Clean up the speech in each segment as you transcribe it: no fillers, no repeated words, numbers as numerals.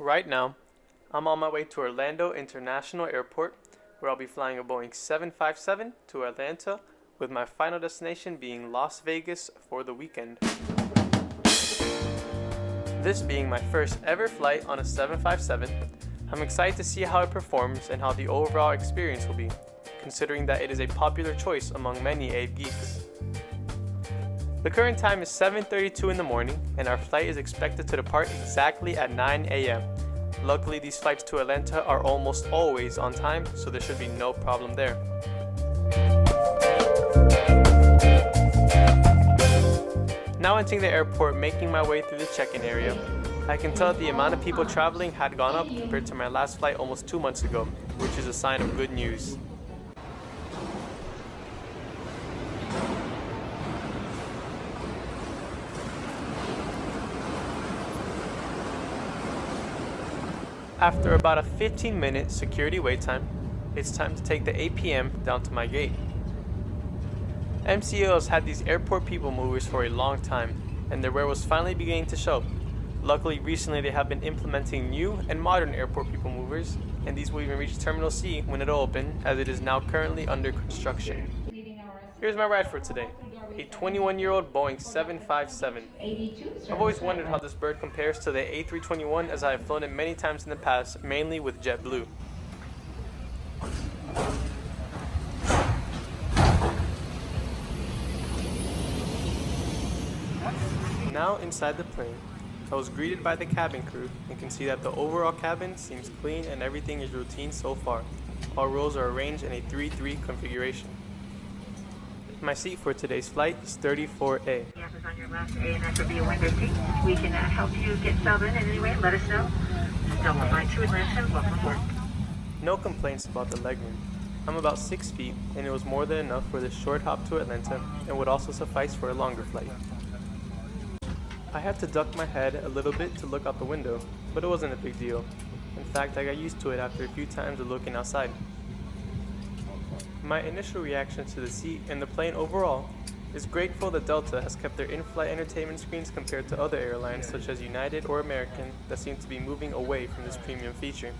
Right now, I'm on my way to Orlando International Airport, where I'll be flying a Boeing 757 to Atlanta, with my final destination being Las Vegas for the weekend. This being my first ever flight on a 757, I'm excited to see how it performs and how the overall experience will be, considering that it is a popular choice among many Abe geeks. The current time is 7:32 in the morning, and our flight is expected to depart exactly at 9 a.m. Luckily, these flights to Atlanta are almost always on time, so there should be no problem there. Now entering the airport, making my way through the check-in area, I can tell that the amount of people traveling had gone up compared to my last flight almost 2 months ago, which is a sign of good news. After about a 15-minute security wait time, it's time to take the APM down to my gate. MCO has had these airport people movers for a long time, and their wear was finally beginning to show. Luckily, recently they have been implementing new and modern airport people movers, and these will even reach Terminal C when it'll open, as it is now currently under construction. Here's my ride for today, a 21-year-old Boeing 757. I've always wondered how this bird compares to the A321, as I have flown it many times in the past, mainly with JetBlue. Now inside the plane, I was greeted by the cabin crew and can see that the overall cabin seems clean and everything is routine so far. All rows are arranged in a 3-3 configuration. My seat for today's flight is 34A. Yes, is on your left, A, and that would be a window seat. We can help you get settled in any way. Let us know. Delta flight to Atlanta. Welcome aboard. No complaints about the legroom. I'm about 6 feet, and it was more than enough for this short hop to Atlanta, and would also suffice for a longer flight. I had to duck my head a little bit to look out the window, but it wasn't a big deal. In fact, I got used to it after a few times of looking outside. My initial reaction to the seat and the plane overall is grateful that Delta has kept their in-flight entertainment screens compared to other airlines such as United or American that seem to be moving away from this premium feature.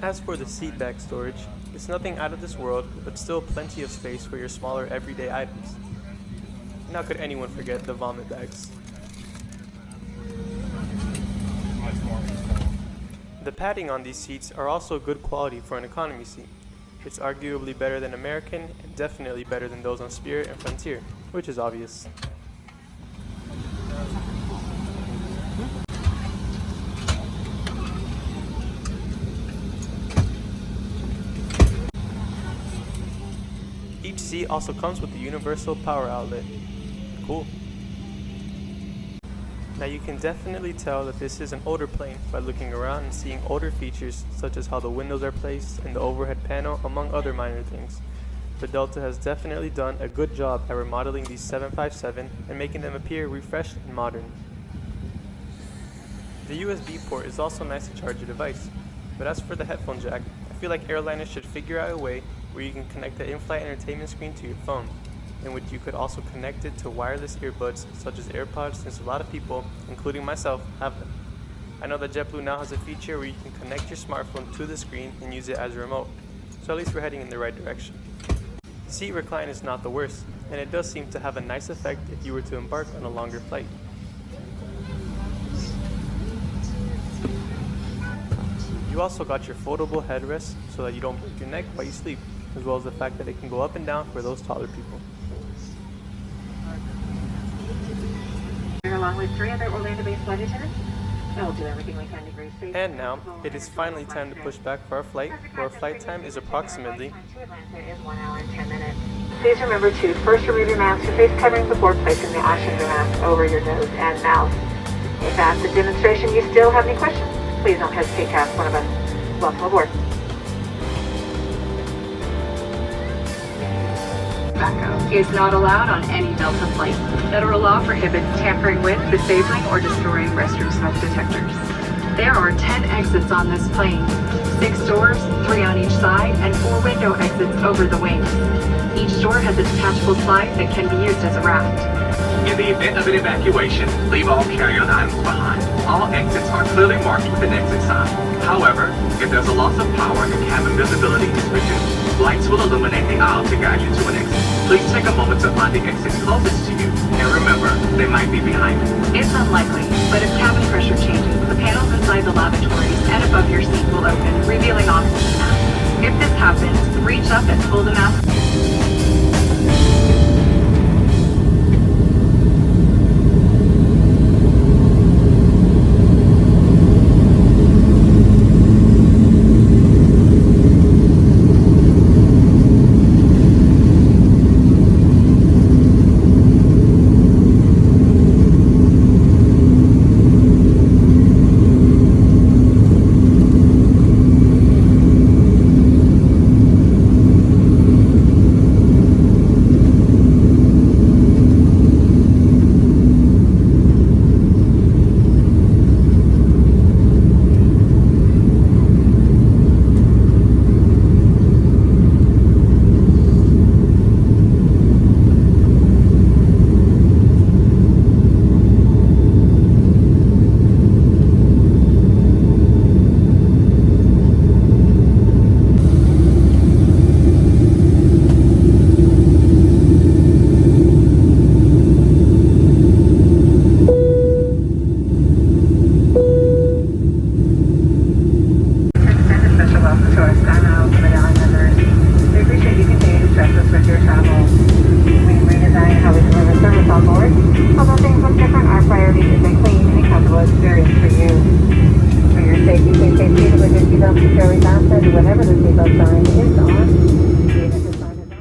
As for the seat back storage, it's nothing out of this world, but still plenty of space for your smaller everyday items. Now could anyone forget the vomit bags? The padding on these seats are also good quality for an economy seat. It's arguably better than American and definitely better than those on Spirit and Frontier, which is obvious. Each seat also comes with a universal power outlet. Cool. Now you can definitely tell that this is an older plane by looking around and seeing older features such as how the windows are placed and the overhead panel, among other minor things. But Delta has definitely done a good job at remodeling these 757 and making them appear refreshed and modern. The USB port is also nice to charge your device, but as for the headphone jack, I feel like airliners should figure out a way where you can connect the in-flight entertainment screen to your phone, in which you could also connect it to wireless earbuds such as AirPods, since a lot of people, including myself, have them. I know that JetBlue now has a feature where you can connect your smartphone to the screen and use it as a remote, so at least we're heading in the right direction. Seat recline is not the worst, and it does seem to have a nice effect if you were to embark on a longer flight. You also got your foldable headrest so that you don't break your neck while you sleep, as well as the fact that it can go up and down for those taller people. Along with 3 other Orlando-based flight attendants, I will do everything we can to bring safe. And now, it is finally time to push back for our flight, where our flight time is approximately 1 hour and 10 minutes. Please remember to first remove your mask or face covering before placing the oxygen mask over your nose and mouth. If after the demonstration you still have any questions, please don't hesitate to ask one of us. Welcome aboard. Is not allowed on any Delta flight. Federal law prohibits tampering with, disabling, or destroying restroom smoke detectors. There are 10 exits on this plane, 6 doors, 3 on each side, and 4 window exits over the wings. Each door has a detachable slide that can be used as a raft. In the event of an evacuation, leave all carry-on items behind. All exits are clearly marked with an exit sign. However, if there's a loss of power and cabin visibility is reduced, lights will illuminate the aisle to guide you to an exit. Please take a moment to find the exit closest to you, and remember, they might be behind you. It's unlikely, but if cabin pressure changes, the panels inside the lavatories and above your seat will open, revealing oxygen masks. If this happens, reach up and pull the mask.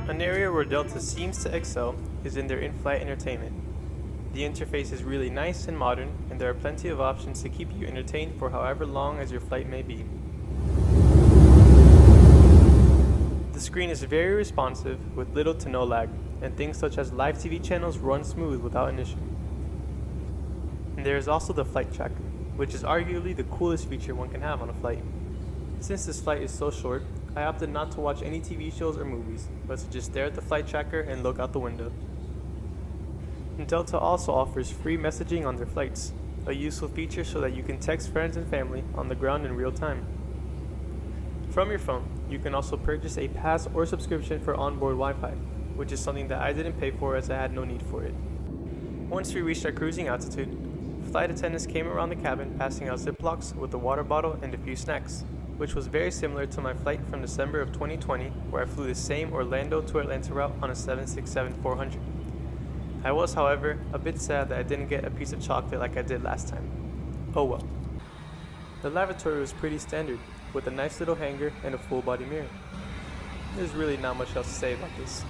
An area where Delta seems to excel is in their in-flight entertainment. The interface is really nice and modern, and there are plenty of options to keep you entertained for however long as your flight may be. The screen is very responsive with little to no lag, and things such as live TV channels run smooth without an issue. And there is also the flight tracker, which is arguably the coolest feature one can have on a flight. Since this flight is so short, I opted not to watch any TV shows or movies, but to just stare at the flight tracker and look out the window. And Delta also offers free messaging on their flights, a useful feature so that you can text friends and family on the ground in real time. From your phone, you can also purchase a pass or subscription for onboard Wi-Fi, which is something that I didn't pay for as I had no need for it. Once we reached our cruising altitude, flight attendants came around the cabin passing out Ziplocs with a water bottle and a few snacks, which was very similar to my flight from December of 2020 where I flew the same Orlando to Atlanta route on a 767-400. I was, however, a bit sad that I didn't get a piece of chocolate like I did last time. Oh well. The lavatory was pretty standard, with a nice little hanger and a full body mirror. There's really not much else to say about this.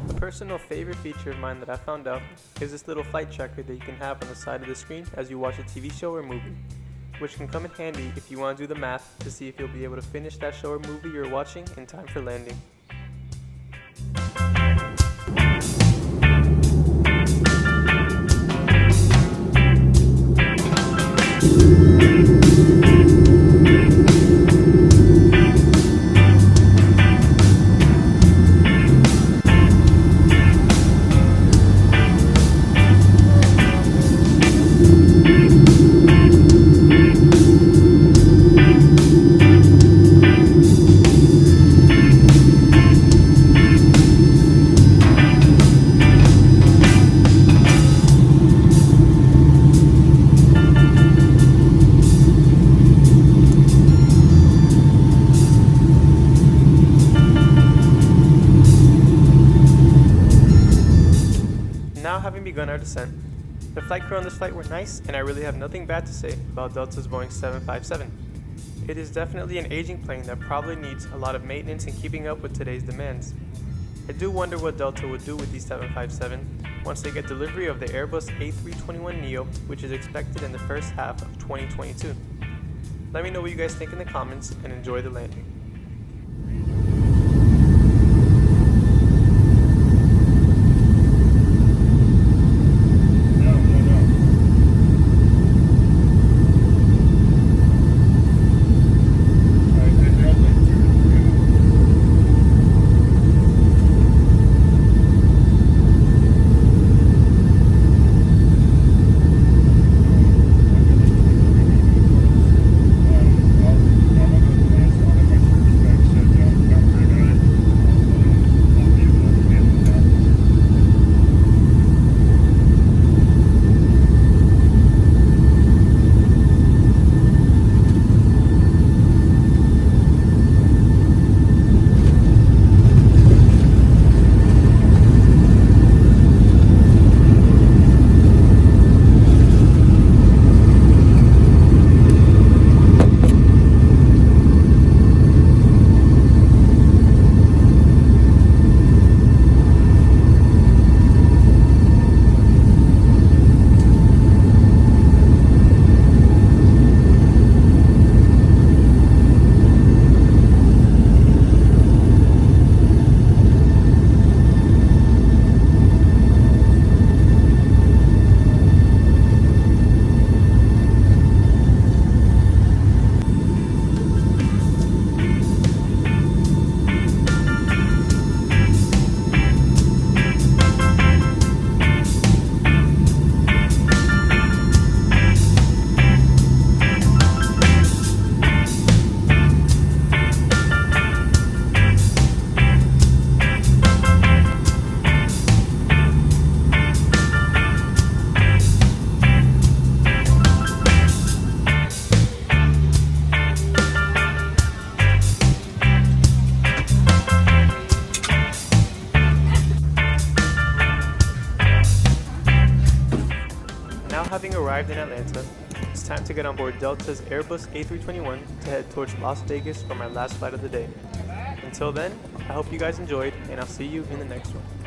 A personal favorite feature of mine that I found out is this little flight tracker that you can have on the side of the screen as you watch a TV show or movie, which can come in handy if you want to do the math to see if you'll be able to finish that show or movie you're watching in time for landing. Now, having begun our descent, the flight crew on this flight were nice, and I really have nothing bad to say about Delta's Boeing 757. It is definitely an aging plane that probably needs a lot of maintenance and keeping up with today's demands. I do wonder what Delta would do with these 757 once they get delivery of the Airbus A321neo, which is expected in the first half of 2022. Let me know what you guys think in the comments, and enjoy the landing. arrived in Atlanta. It's time to get on board Delta's Airbus A321 to head towards Las Vegas for my last flight of the day. Until then, I hope you guys enjoyed, and I'll see you in the next one.